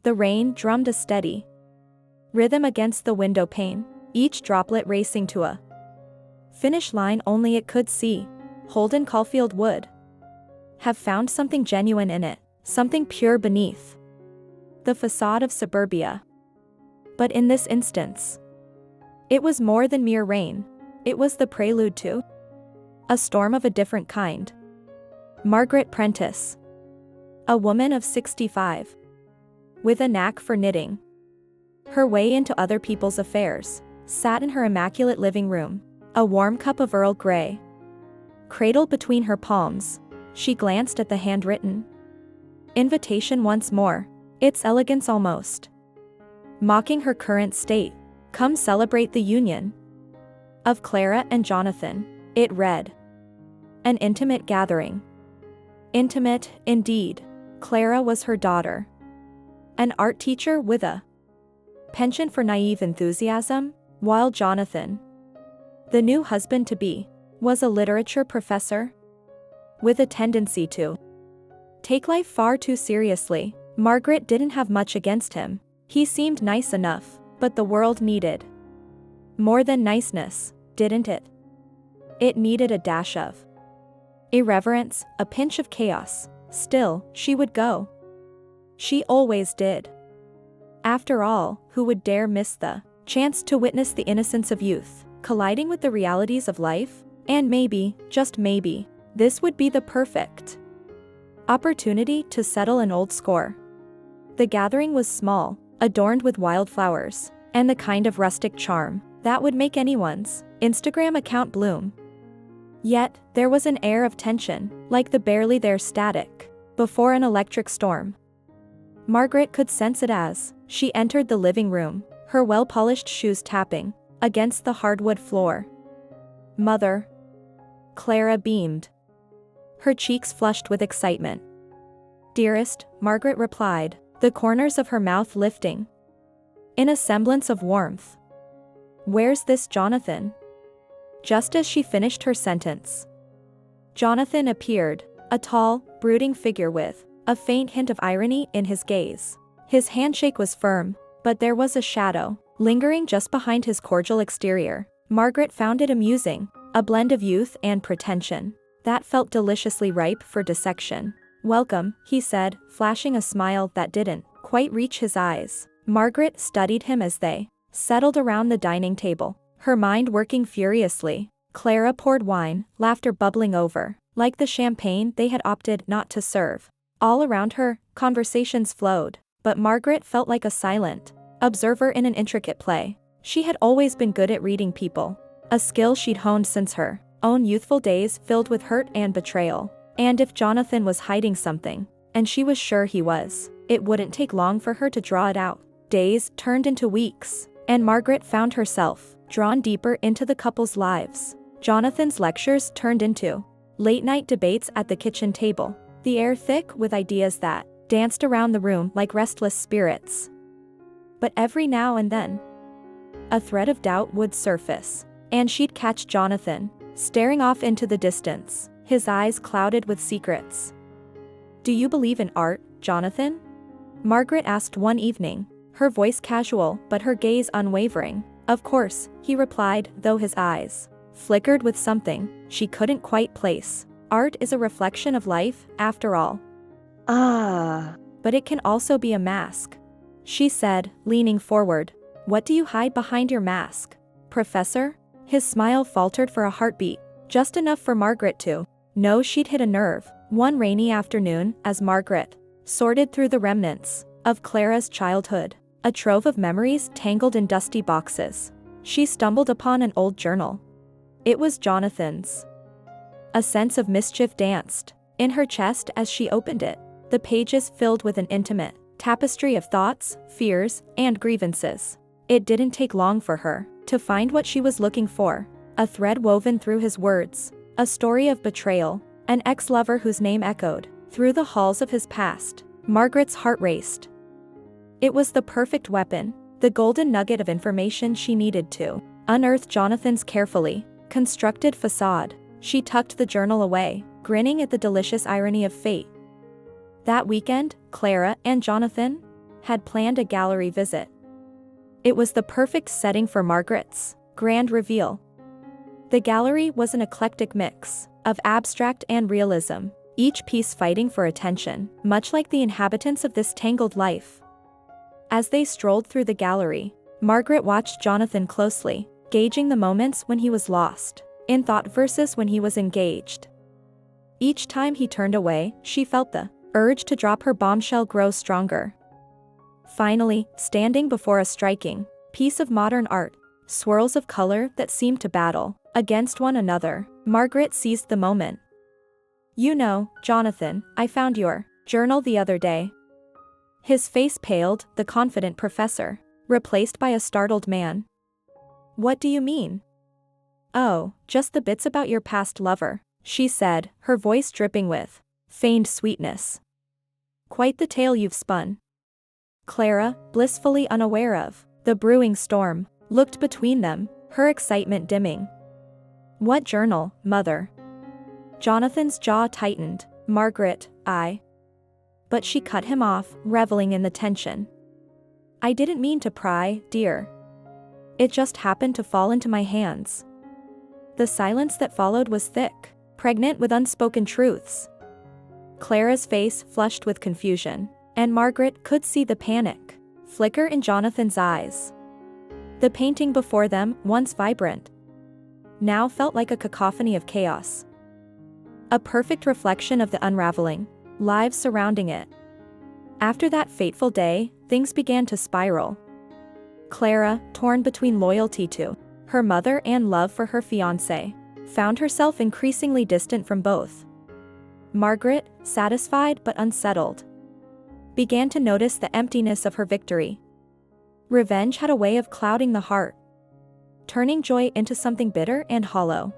The rain drummed a steady rhythm against the window pane, each droplet racing to a finish line only it could see. Holden Caulfield would have found something genuine in it, something pure beneath the facade of suburbia. But in this instance, it was more than mere rain. It was the prelude to a storm of a different kind. Margaret Prentice, a woman of 65, with a knack for knitting her way into other people's affairs, sat in her immaculate living room, a warm cup of Earl Grey cradled between her palms. She glanced at the handwritten invitation once more, its elegance almost mocking her current state. Come celebrate the union of Clara and Jonathan, it read. An intimate gathering. Intimate, indeed. Clara was her daughter, an art teacher with a penchant for naive enthusiasm, while Jonathan, the new husband-to-be, was a literature professor with a tendency to take life far too seriously. Margaret didn't have much against him. He seemed nice enough, but the world needed more than niceness, didn't it? It needed a dash of irreverence, a pinch of chaos. Still, she would go. She always did. After all, who would dare miss the chance to witness the innocence of youth colliding with the realities of life? And maybe, just maybe, this would be the perfect opportunity to settle an old score. The gathering was small, adorned with wildflowers, and the kind of rustic charm that would make anyone's Instagram account bloom. Yet, there was an air of tension, like the barely there static before an electric storm. Margaret could sense it as she entered the living room, her well-polished shoes tapping against the hardwood floor. Mother. Clara beamed, her cheeks flushed with excitement. Dearest, Margaret replied, the corners of her mouth lifting in a semblance of warmth. Where's this Jonathan? Just as she finished her sentence, Jonathan appeared, a tall, brooding figure with a faint hint of irony in his gaze. His handshake was firm, but there was a shadow lingering just behind his cordial exterior. Margaret found it amusing, a blend of youth and pretension that felt deliciously ripe for dissection. Welcome, he said, flashing a smile that didn't quite reach his eyes. Margaret studied him as they settled around the dining table, her mind working furiously. Clara poured wine, laughter bubbling over, like the champagne they had opted not to serve. All around her, conversations flowed, but Margaret felt like a silent observer in an intricate play. She had always been good at reading people, a skill she'd honed since her own youthful days filled with hurt and betrayal. And if Jonathan was hiding something, and she was sure he was, it wouldn't take long for her to draw it out. Days turned into weeks, and Margaret found herself drawn deeper into the couple's lives. Jonathan's lectures turned into late-night debates at the kitchen table, the air thick with ideas that danced around the room like restless spirits. But every now and then, a thread of doubt would surface, and she'd catch Jonathan staring off into the distance, his eyes clouded with secrets. Do you believe in art, Jonathan? Margaret asked one evening, her voice casual but her gaze unwavering. Of course, he replied, though his eyes flickered with something she couldn't quite place. Art is a reflection of life, after all. But it can also be a mask, she said, leaning forward. What do you hide behind your mask, Professor? His smile faltered for a heartbeat, just enough for Margaret to know she'd hit a nerve. One rainy afternoon, as Margaret sorted through the remnants of Clara's childhood, a trove of memories tangled in dusty boxes, she stumbled upon an old journal. It was Jonathan's. A sense of mischief danced in her chest as she opened it, the pages filled with an intimate tapestry of thoughts, fears, and grievances. It didn't take long for her to find what she was looking for, a thread woven through his words, a story of betrayal, an ex-lover whose name echoed through the halls of his past. Margaret's heart raced. It was the perfect weapon, the golden nugget of information she needed to unearth Jonathan's carefully constructed facade. She tucked the journal away, grinning at the delicious irony of fate. That weekend, Clara and Jonathan had planned a gallery visit. It was the perfect setting for Margaret's grand reveal. The gallery was an eclectic mix of abstract and realism, each piece fighting for attention, much like the inhabitants of this tangled life. As they strolled through the gallery, Margaret watched Jonathan closely, gauging the moments when he was lost in thought versus when he was engaged. Each time he turned away, she felt the urge to drop her bombshell grow stronger. Finally, standing before a striking piece of modern art, swirls of color that seemed to battle against one another, Margaret seized the moment. "You know, Jonathan, I found your journal the other day." His face paled, the confident professor, replaced by a startled man. "What do you mean?" "Oh, just the bits about your past lover," she said, her voice dripping with feigned sweetness. "Quite the tale you've spun." Clara, blissfully unaware of the brewing storm, looked between them, her excitement dimming. "What journal, mother?" Jonathan's jaw tightened. "Margaret, But she cut him off, reveling in the tension. "I didn't mean to pry, dear. It just happened to fall into my hands." The silence that followed was thick, pregnant with unspoken truths. Clara's face flushed with confusion, and Margaret could see the panic flicker in Jonathan's eyes. The painting before them, once vibrant, now felt like a cacophony of chaos. A perfect reflection of the unraveling lives surrounding it. After that fateful day, things began to spiral. Clara, torn between loyalty to her mother and love for her fiancé, found herself increasingly distant from both. Margaret, satisfied but unsettled, began to notice the emptiness of her victory. Revenge had a way of clouding the heart, turning joy into something bitter and hollow.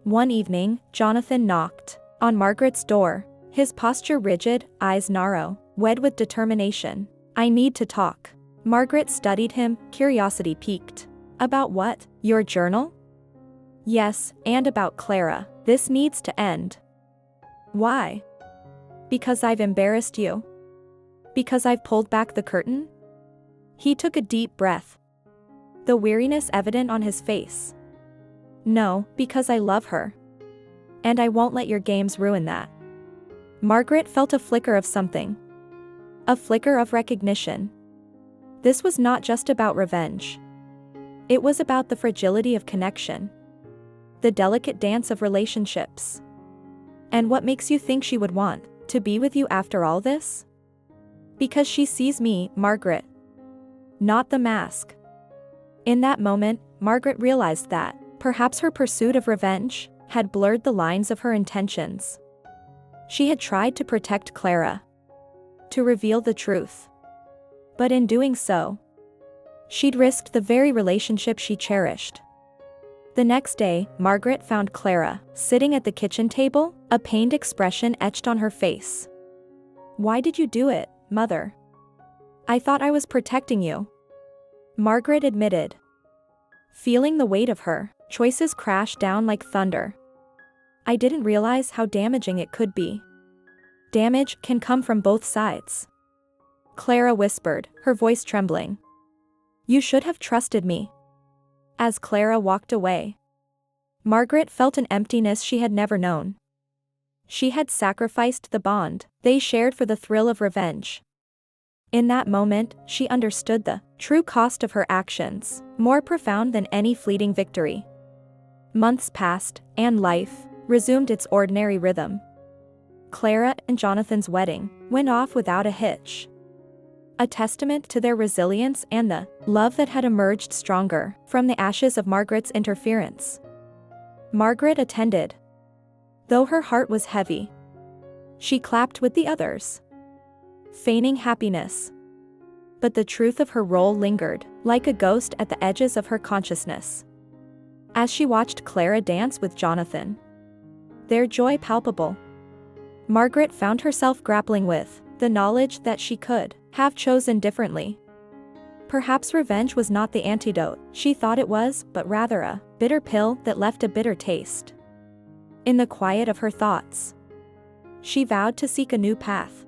One evening, Jonathan knocked on Margaret's door, his posture rigid, eyes narrow, wed with determination. "I need to talk." Margaret studied him, curiosity piqued. "About what? Your journal?" "Yes, and about Clara. This needs to end." "Why?" "Because I've embarrassed you. Because I've pulled back the curtain." He took a deep breath, the weariness evident on his face. "No, because I love her. And I won't let your games ruin that." Margaret felt a flicker of something. A flicker of recognition. This was not just about revenge. It was about the fragility of connection, the delicate dance of relationships. "And what makes you think she would want to be with you after all this?" "Because she sees me, Margaret. Not the mask." In that moment, Margaret realized that perhaps her pursuit of revenge had blurred the lines of her intentions. She had tried to protect Clara, to reveal the truth. But in doing so, she'd risked the very relationship she cherished. The next day, Margaret found Clara sitting at the kitchen table, a pained expression etched on her face. "Why did you do it, mother?" "I thought I was protecting you," Margaret admitted. Feeling the weight of her choices crash down like thunder. "I didn't realize how damaging it could be." Damage can come from both sides, Clara whispered, her voice trembling. "You should have trusted me." As Clara walked away, Margaret felt an emptiness she had never known. She had sacrificed the bond they shared for the thrill of revenge. In that moment, she understood the true cost of her actions, more profound than any fleeting victory. Months passed, and life resumed its ordinary rhythm. Clara and Jonathan's wedding went off without a hitch, a testament to their resilience and the love that had emerged stronger from the ashes of Margaret's interference. Margaret attended, though her heart was heavy. She clapped with the others, feigning happiness. But the truth of her role lingered, like a ghost at the edges of her consciousness. As she watched Clara dance with Jonathan, their joy palpable, Margaret found herself grappling with the knowledge that she could have chosen differently. Perhaps revenge was not the antidote she thought it was, but rather a bitter pill that left a bitter taste. In the quiet of her thoughts, she vowed to seek a new path.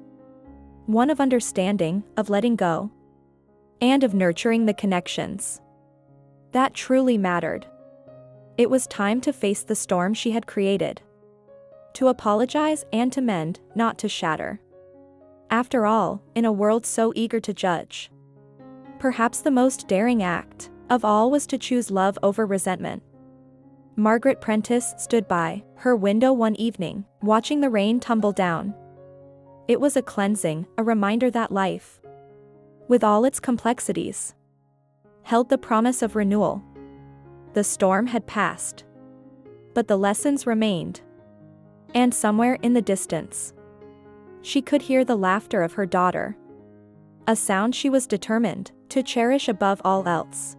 One of understanding, of letting go, and of nurturing the connections that truly mattered. It was time to face the storm she had created. To apologize and to mend, not to shatter. After all, in a world so eager to judge, perhaps the most daring act of all was to choose love over resentment. Margaret Prentice stood by her window one evening, watching the rain tumble down. It was a cleansing, a reminder that life, with all its complexities, held the promise of renewal. The storm had passed, but the lessons remained. And somewhere in the distance, she could hear the laughter of her daughter, a sound she was determined to cherish above all else.